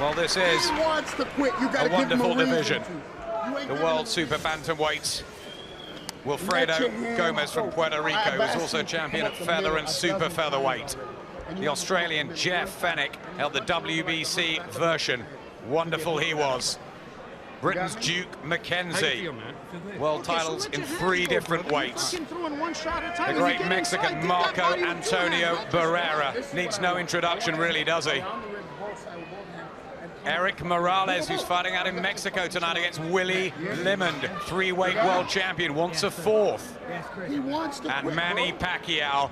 Well, this is a wonderful division. The world super bantamweights. Wilfredo Gomez from Puerto Rico, who's also champion at feather and super featherweight. The Australian Jeff Fennick held the WBC version. Wonderful he was. Britain's Duke McKenzie, world titles in 3 different weights. The great Mexican Marco Antonio Barrera needs no introduction, really, does he? Eric Morales, who's fighting out in Mexico tonight against Willie Limond, 3-weight world champion, wants a 4th. And Manny Pacquiao,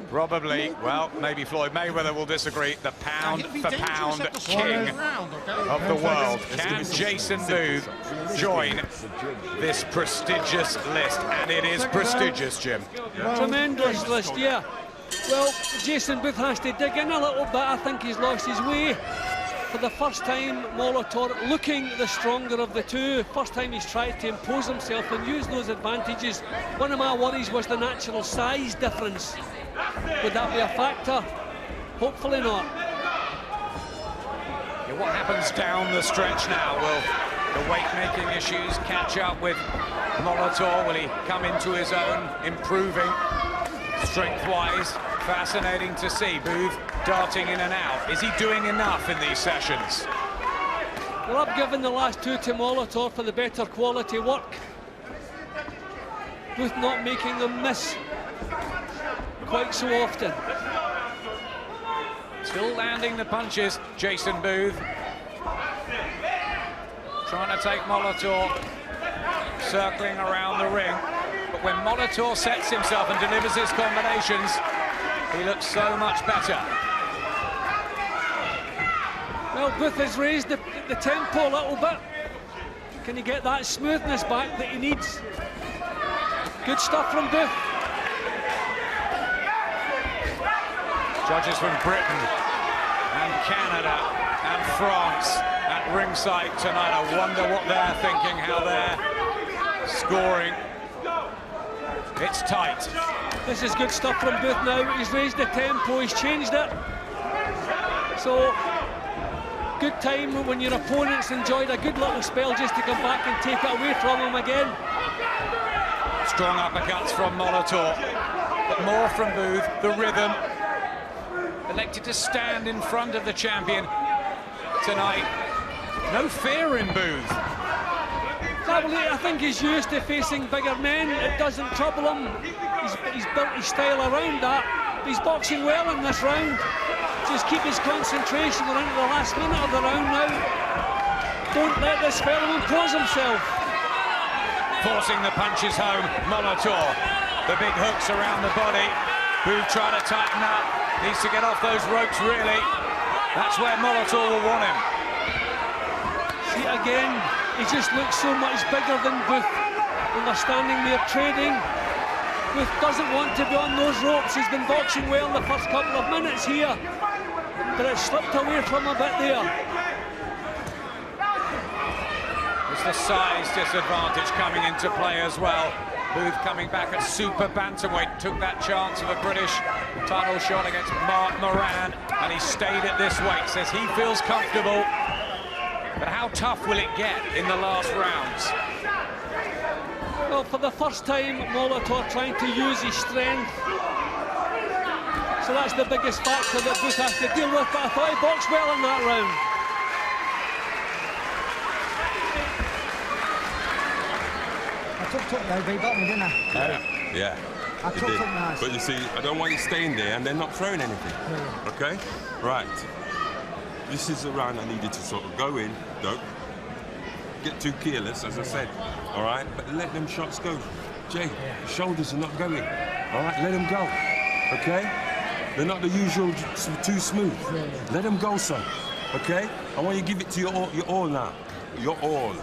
probably, well, maybe Floyd Mayweather will disagree, the pound-for-pound king of the world. Can Jason Booth join this prestigious list? And it is prestigious, Jim. Tremendous list, yeah. Well, Jason Booth has to dig in a little bit. I think he's lost his way. For the first time, Molitor looking the stronger of the two. First time he's tried to impose himself and use those advantages. One of my worries was the natural size difference. Would that be a factor? Hopefully not. Yeah, what happens down the stretch now? Will the weight-making issues catch up with Molitor? Will he come into his own, improving strength-wise? Fascinating to see Booth darting in and out. Is he doing enough in these sessions? Well, I've given the last 2 to Molitor for the better quality work. Booth not making them miss quite so often. Still landing the punches, Jason Booth. Trying to take Molitor, circling around the ring. But when Molitor sets himself and delivers his combinations, he looks so much better. Well, Booth has raised the tempo a little bit. Can he get that smoothness back that he needs? Good stuff from Booth. Judges from Britain and Canada and France at ringside tonight. I wonder what they're thinking, how they're scoring. It's tight. This is good stuff from Booth now. He's raised the tempo, he's changed it. So, good time when your opponent's enjoyed a good little spell just to come back and take it away from him again. Strong uppercuts from Molitor, but more from Booth. The rhythm. Elected to stand in front of the champion tonight. No fear in Booth. I think he's used to facing bigger men. It doesn't trouble him. He's built his style around that. He's boxing well in this round. Just keep his concentration. We're into the last minute of the round now. Don't let this fellow impose himself. Forcing the punches home, Molitor. The big hooks around the body. Booth trying to tighten up. Needs to get off those ropes, really. That's where Molitor will want him. See, again, he just looks so much bigger than Booth. When they're standing there trading, Booth doesn't want to be on those ropes. He's been boxing well the first couple of minutes here, but it slipped away from him a bit there. It's the size disadvantage coming into play as well. Booth coming back at super bantamweight, took that chance of a British title shot against Mark Moran, and he stayed at this weight. Says he feels comfortable. But how tough will it get in the last rounds? Well, for the first time, Molitor trying to use his strength. So that's the biggest factor that Booth has to deal with, but I thought he boxed well in that round. I took now, but he got me, didn't I? Yeah. I took nice. But you see, I don't want you staying there and then not throwing anything. Yeah. Okay? Right. This is the round I needed to sort of go in, don't get too careless, as I said, all right? But let them shots go. Jay, the shoulders are not going, all right? Let them go, okay? They're not the usual too smooth. Let them go, son, okay? I want you to give it to your all now. Your all,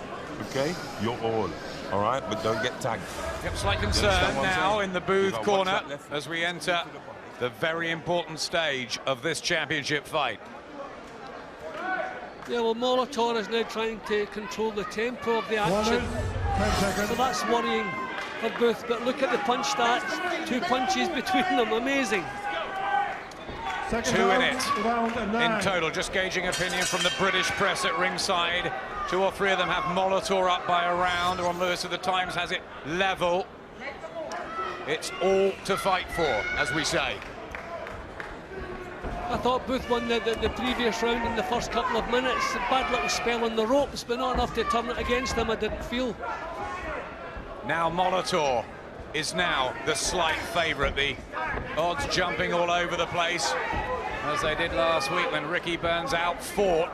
okay? Your all, all right? But don't get tagged. Yep, slight concern now in the Booth corner as we enter the very important stage of this championship fight. Yeah, well, Molitor is now trying to control the tempo of the action. So that's worrying for Booth. But look at the punch stats. 2 punches between them. Amazing. 2 in it in total. Just gauging opinion from the British press at ringside. 2 or 3 of them have Molitor up by a round. Ron Lewis of the Times has it level. It's all to fight for, as we say. I thought Booth won the previous round in the first couple of minutes. A bad little spell on the ropes, but not enough to turn it against him, I didn't feel. Now Molitor is now the slight favourite. The odds jumping all over the place, as they did last week when Ricky Burns outfought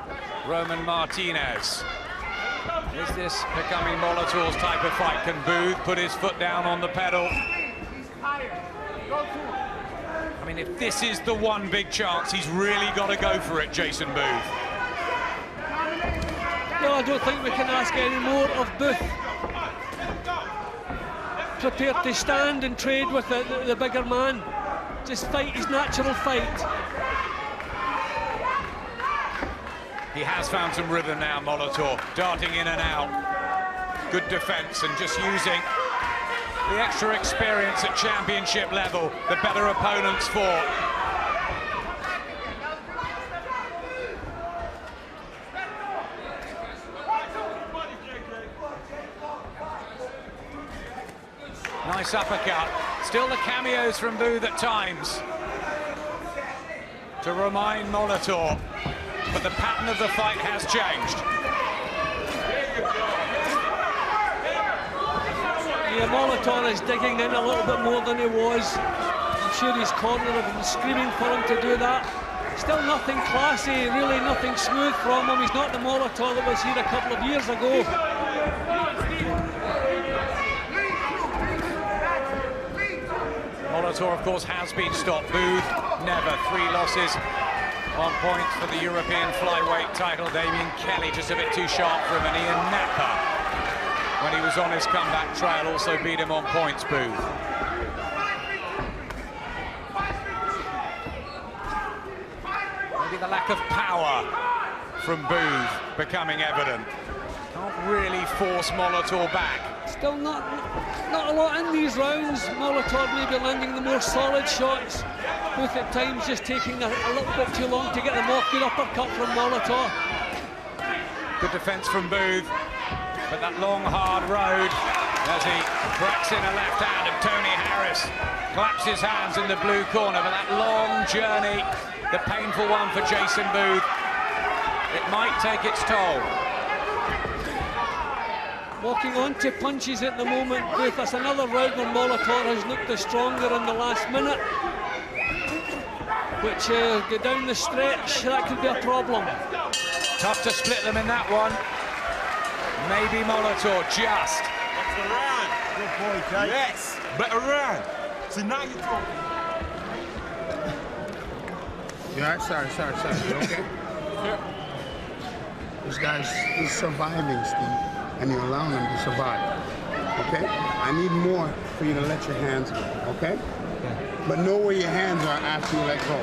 Roman Martinez. Is this becoming Molitor's type of fight? Can Booth put his foot down on the pedal? I mean, if this is the one big chance, he's really got to go for it, Jason Booth. No, I don't think we can ask any more of Booth. Prepared to stand and trade with the bigger man. Just fight his natural fight. He has found some rhythm now, Molitor, darting in and out. Good defence and just using the extra experience at championship level, the better opponents fought. Nice uppercut. Still the cameos from Booth at times to remind Molitor, but the pattern of the fight has changed. Yeah, Molitor is digging in a little bit more than he was. I'm sure his corner have been screaming for him to do that. Still nothing classy, really nothing smooth from him. He's not the Molitor that was here a couple of years ago. Molitor, of course, has been stopped. Booth, never. 3 losses on points for the European flyweight title. Damien Kelly just a bit too sharp for him, and Ian Napper, when he was on his comeback trail, also beat him on points, Booth. Maybe the lack of power from Booth becoming evident. Can't really force Molitor back. Still not a lot in these rounds. Molitor maybe landing the more solid shots. Booth at times just taking a little bit too long to get them off. Good uppercut from Molitor. Good defence from Booth, but that long, hard road as he cracks in a left hand, and Tony Harris claps his hands in the blue corner. But that long journey, the painful one for Jason Booth, it might take its toll. Walking on to punches at the moment, Booth. That's another round where Molitor has looked the stronger in the last minute, which go down the stretch, that could be a problem. Tough to split them in that one. Maybe Molitor just. That's the round. Good boy, Jay. Yes, better round. So now you're talking. You all right? Sorry. You okay? This guy's he's surviving, Steve, and you're allowing him to survive. Okay? I need more for you to let your hands go, okay? But know where your hands are after you let go.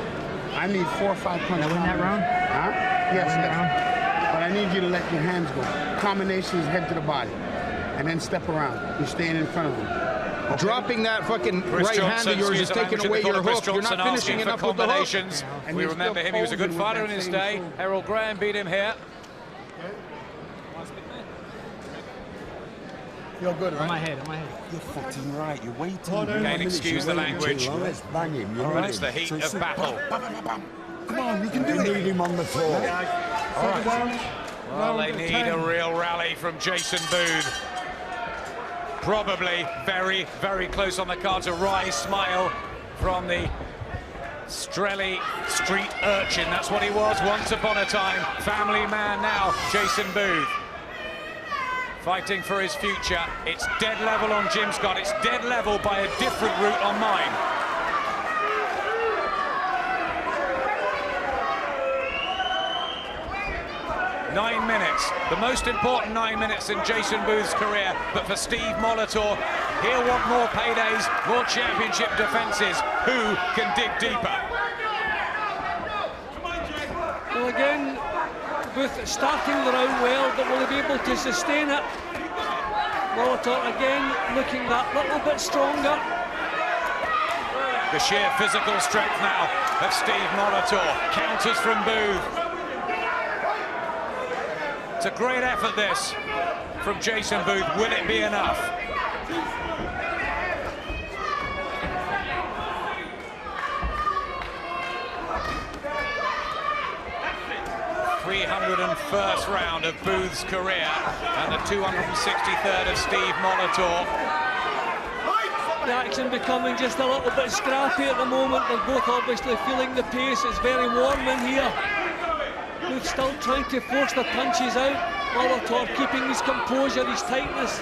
I need 4 or 5 punches. That win that round? Huh? Yes, yes. But I need you to let your hands go. Combinations head to the body. And then step around. You're staying in front of him. Okay? Dropping that fucking right hand of yours is taking away your hook. You're not finishing enough with the hook. And We you're remember still him, he was a good posing with fighter in that his same day. pose. Errol Graham beat him here. You're good, right? On my head. You're fucking right. You're waiting. Again, excuse the language. Let's bang him. You're But it's the heat of battle. Come on, you can do it. need him on the floor. Well, they need a real rally from Jason Booth. Probably very, very close on the cards. A wry smile from the Strelly street urchin. That's what he was once upon a time. Family man now, Jason Booth. Fighting for his future. It's dead level on Jim Scott. It's dead level by a different route on mine. Nine minutes, the most important 9 minutes in Jason Booth's career, but for Steve Molitor, he'll want more paydays, more championship defences. Who can dig deeper? Well, again, Booth starting the round well, but will he be able to sustain it? Molitor again looking that little bit stronger. The sheer physical strength now of Steve Molitor. Counters from Booth. It's a great effort, this, from Jason Booth. Will it be enough? #301st round of Booth's career and the 263rd of Steve Molitor. The action becoming just a little bit scrappy at the moment. They're both obviously feeling the pace. It's very warm in here. Booth still trying to force the punches out. Molitor keeping his composure, his tightness.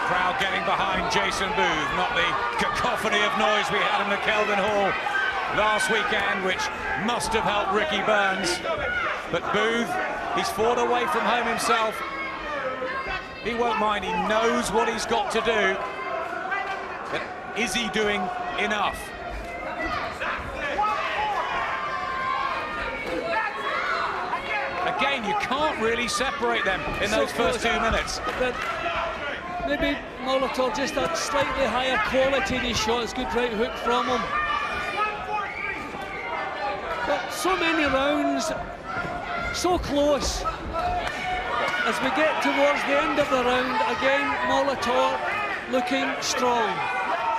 Crowd getting behind Jason Booth, not the cacophony of noise we had in the Kelvin Hall last weekend, which must have helped Ricky Burns. But Booth, he's fought away from home himself. He won't mind, he knows what he's got to do. But is he doing enough? Again, you can't really separate them in those first 2 minutes. But maybe Molitor just a slightly higher quality in his shots. Good right hook from him. But so many rounds, so close. As we get towards the end of the round, again, Molitor looking strong.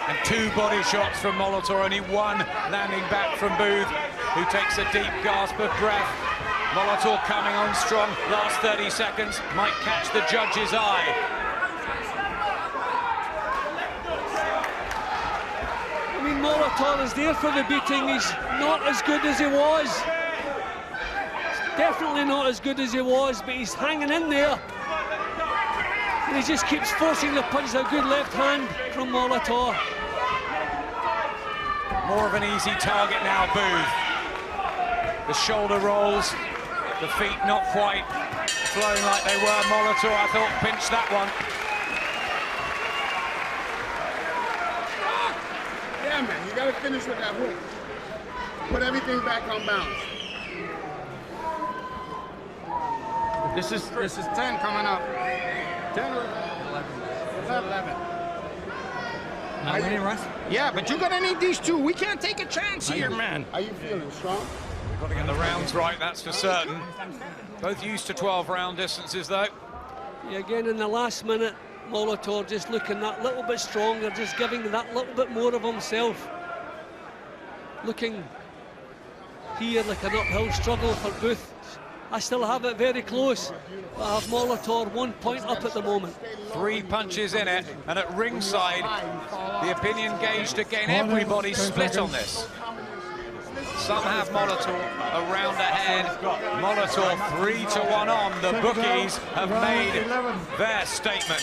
And 2 body shots from Molitor, only 1 landing back from Booth, who takes a deep gasp of breath. Molitor coming on strong, last 30 seconds, might catch the judge's eye. I mean, Molitor is there for the beating. He's not as good as he was. Definitely not as good as he was, but he's hanging in there. And he just keeps forcing the punch. A good left hand from Molitor. More of an easy target now, Booth. The shoulder rolls, the feet not quite flowing like they were. Molitor, I thought, pinched that one. Yeah, man, you got to finish with that hook. Put everything back on balance. This is 10 coming up. 10 or 11. Not winning, Russ? Yeah, but you're gonna need these 2. We can't take a chance here, man. How you feeling, strong? Got to get the rounds right, that's for certain. Both used to 12-round distances, though. Yeah, again, in the last minute, Molitor just looking that little bit stronger, just giving that little bit more of himself. Looking here like an uphill struggle for Booth. I still have it very close, but I have Molitor 1 point up at the moment. 3 punches in it, and at ringside, the opinion gauged again. Everybody's split on this. Some have Molitor a round ahead. Molitor 3-1 on. The bookies have made their statement.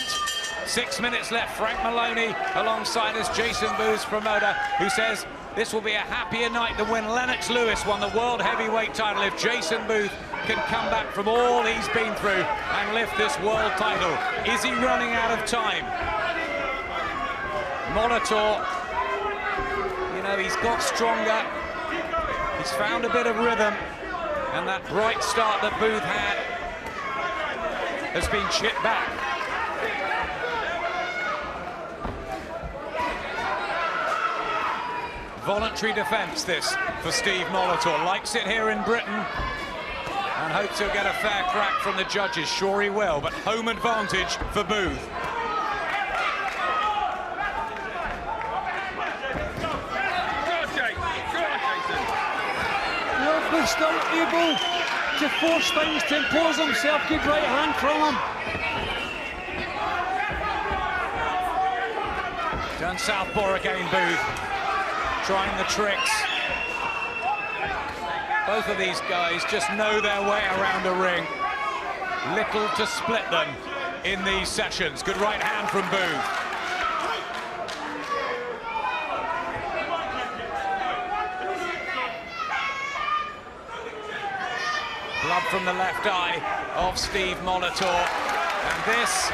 6 minutes left. Frank Maloney alongside us, Jason Booth's promoter, who says this will be a happier night than when Lennox Lewis won the world heavyweight title. If Jason Booth can come back from all he's been through and lift this world title. Is he running out of time? Molitor, you know, he's got stronger. He's found a bit of rhythm, and that bright start that Booth had has been chipped back. Voluntary defence, this, for Steve Molitor. Likes it here in Britain and hopes he'll get a fair crack from the judges. Sure he will, but home advantage for Booth. Booth still able to force things, to impose himself. Good right hand from him. Done southpaw again, Booth. Trying the tricks. Both of these guys just know their way around a ring. Little to split them in these sessions. Good right hand from Booth. Blood from the left eye of Steve Molitor. And this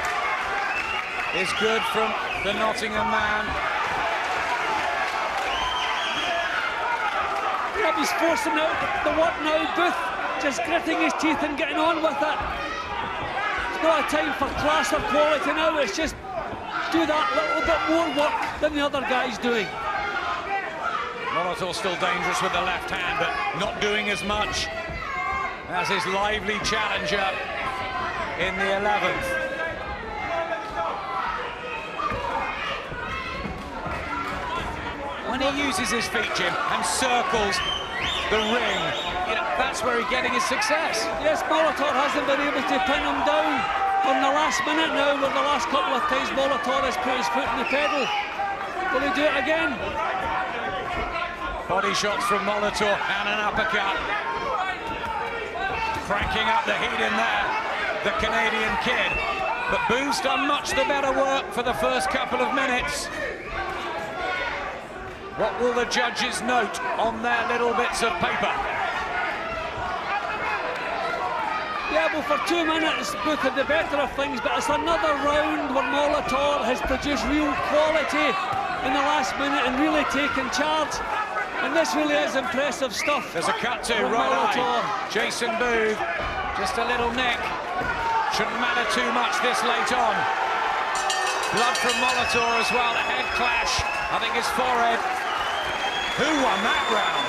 is good from the Nottingham man. Yeah, he's forcing out the what now, Booth just gritting his teeth and getting on with it. It's not a time for class or quality now, it's just do that little bit more work than the other guy's doing. Molitor still dangerous with the left hand, but not doing as much as his lively challenger in the 11th. When he uses his feet, Jim, and circles the ring, you know, that's where he's getting his success. Yes, Molitor hasn't been able to pin him down from the last minute now, where the last couple of times Molitor has put his foot in the pedal. Will he do it again? Body shots from Molitor and an uppercut. Cranking up the heat in there, the Canadian kid. But Booth's done much the better work for the first couple of minutes. What will the judges note on their little bits of paper? Yeah, well, for 2 minutes, Booth had the better of things, but it's another round where Molitor has produced real quality in the last minute and really taken charge. And this really is impressive stuff. There's a cut to right eye. Jason Booth, just a little nick. Shouldn't matter too much this late on. Blood from Molitor as well, a head clash. I think his forehead. Who won that round?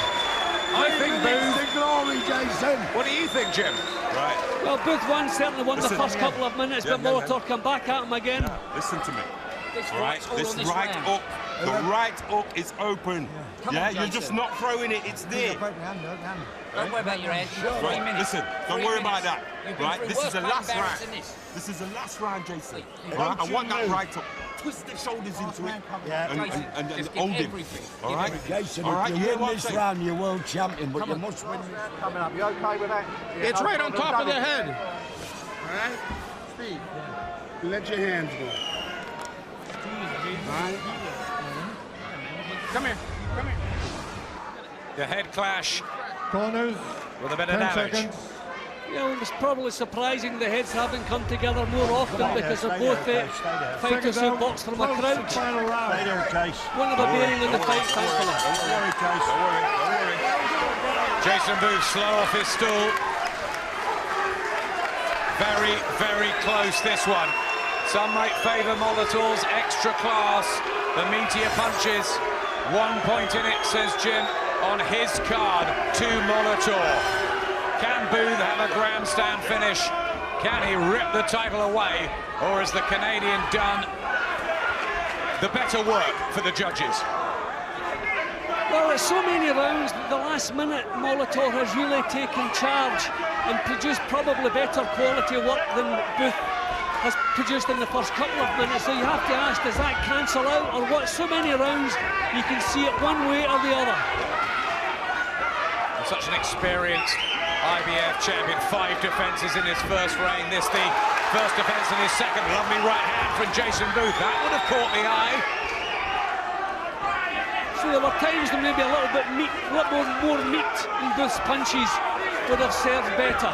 I think Booth. The glory, Jason. What do you think, Jim? Right. Well, Booth certainly won the first couple of minutes, but Molitor come back at him again. Listen to me. All right, this right hook, the right hook is open. Yeah, you're just not throwing it, it's there. Don't worry about your head. Right, listen, don't worry about that. Right, this is the last round. This is the last round, Jason. Right, I want that right hook. Twist the shoulders into it and hold him. All right? Jason, all right, if you win this round, you're world champion, but you must win. Coming up, you okay with that? It's right on top of the head. All right? Steve, let your hands go. All right? Come here. The head clash Corners. with a bit of 10 damage. seconds. Yeah, well, it's probably surprising the heads haven't come together more often because they're both fighters who box from a crouch. Final round. One of the bearing in the fight, thankfully. Don't worry, Case. Don't worry. Jason Booth slow off his stool. Very, very close, this one. Some might favour Molitor's extra class, the meteor punches. 1 point in it, says Jim, on his card to Molitor. Can Booth have a grandstand finish? Can he rip the title away? Or has the Canadian done the better work for the judges? Well, it's so many rounds, the last minute Molitor has really taken charge and produced probably better quality work than Booth has produced in the first couple of minutes. So you have to ask, does that cancel out or what? So many rounds, you can see it one way or the other. And such an experienced IBF champion, 5 defences in his first reign. This the first defence in his second. Lovely right hand from Jason Booth. That would have caught the eye. So there were times when maybe a little bit meat, a lot more meat in Booth's punches would have served better.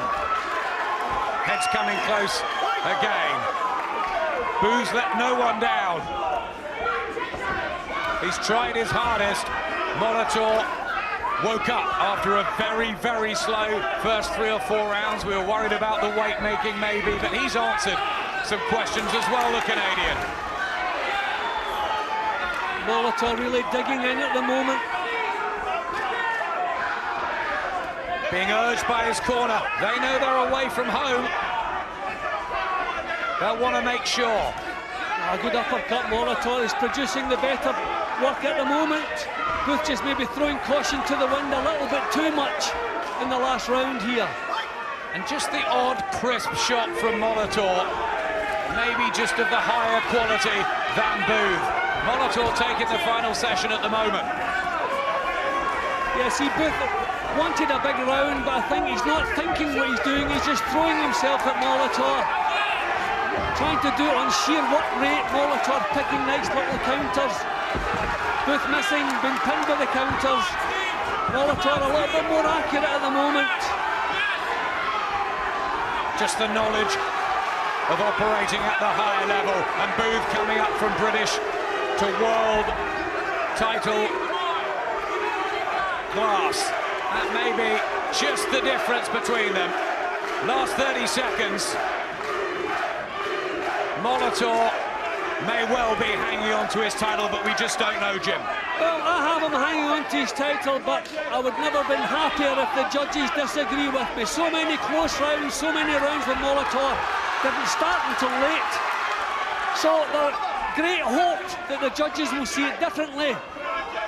Head's coming close again. Booth's let no one down. He's tried his hardest. Molitor woke up after a very, very slow first 3 or 4 rounds. We were worried about the weight making maybe, but he's answered some questions as well, the Canadian. Molitor really digging in at the moment. Being urged by his corner. They know they're away from home. They'll want to make sure. A good uppercut. Molitor is producing the better work at the moment. Booth just maybe throwing caution to the wind a little bit too much in the last round here. And just the odd crisp shot from Molitor, maybe just of the higher quality than Booth. Molitor taking the final session at the moment. Yeah, see, Booth wanted a big round, but I think he's not thinking what he's doing. He's just throwing himself at Molitor, trying to do it on sheer work rate. Molitor picking nice little counters. Booth missing, being pinned by the counters. Molitor a little bit more accurate at the moment. Just the knowledge of operating at the higher level, and Booth coming up from British to world title class. That may be just the difference between them. Last 30 seconds. Molitor may well be hanging on to his title, but we just don't know, Jim. Well, I have him hanging on to his title, but I would never have been happier if the judges disagree with me. So many close rounds, so many rounds with Molitor didn't start until late. So there's great hope that the judges will see it differently.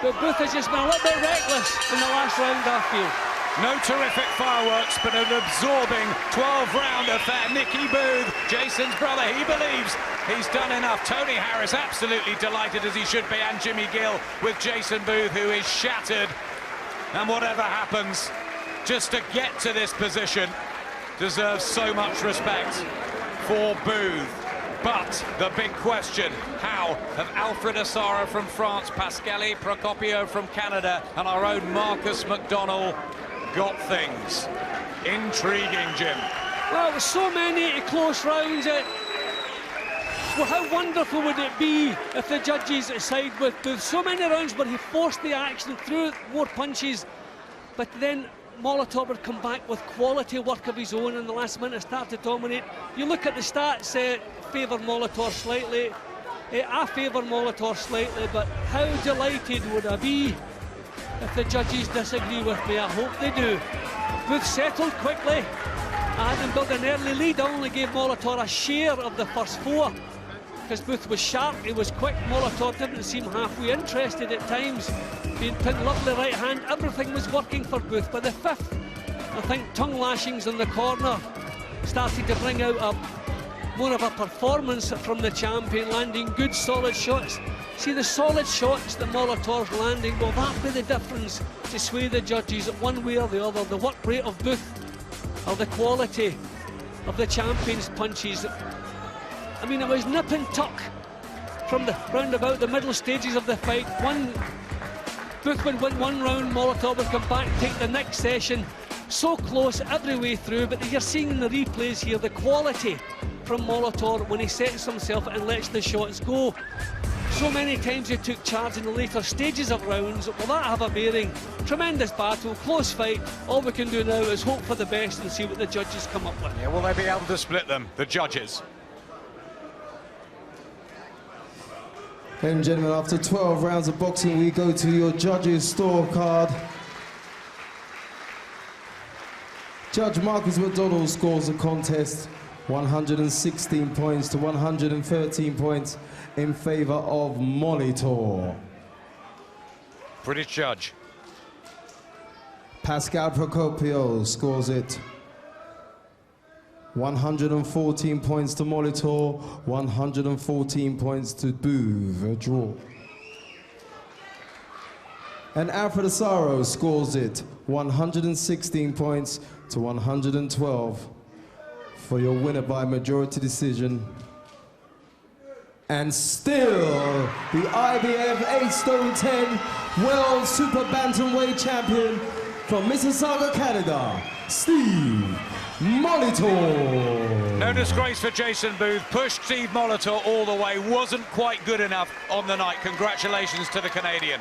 But Booth has just been a little bit reckless in the last round, I feel. No terrific fireworks, but an absorbing 12-round affair. Nicky Booth, Jason's brother, he believes he's done enough. Tony Harris absolutely delighted, as he should be, and Jimmy Gill with Jason Booth, who is shattered. And whatever happens, just to get to this position deserves so much respect for Booth. But the big question, how have Alfred Asara from France, Pascali Procopio from Canada, and our own Marcus McDonnell got things? Intriguing, Jim. Well, so many close rounds. Well, how wonderful would it be if the judges side with Booth? So many rounds where he forced the action, threw more punches, but then Molitor would come back with quality work of his own in the last minute, start to dominate. You look at the stats, favour Molitor slightly. I favour Molitor slightly, but how delighted would I be if the judges disagree with me? I hope they do. Booth settled quickly. I had him build an early lead. I only gave Molitor a share of the first four because Booth was sharp, he was quick. Molitor didn't seem halfway interested at times. Being pinned, lovely right hand, everything was working for Booth. By the fifth, I think tongue lashings in the corner started to bring out more of a performance from the champion, landing good solid shots. See the solid shots that Molitor's landing, will that be the difference to sway the judges one way or the other? The work rate of Booth or the quality of the champion's punches? I mean, it was nip and tuck from the round about the middle stages of the fight. Booth would win one round, Molitor would come back, take the next session. So close every way through, but you're seeing in the replays here the quality from Molitor when he sets himself and lets the shots go. So many times he took charge in the later stages of rounds. Will that have a bearing? Tremendous battle, close fight. All we can do now is hope for the best and see what the judges come up with. Yeah, will they be able to split them, the judges? Ladies and gentlemen, after 12 rounds of boxing, we go to your judges' scorecard. Judge Marcus McDonnell scores the contest 116 points to 113 points in favour of Molitor. British judge. Pascal Procopio scores it 114 points to Molitor, 114 points to Booth, a draw. And Alfred Asaro scores it 116 points to 112 for your winner by majority decision. And still the IBF 8 stone 10 World Super Bantamweight Champion from Mississauga, Canada, Steve Molitor. No disgrace for Jason Booth. Pushed Steve Molitor all the way. Wasn't quite good enough on the night. Congratulations to the Canadian.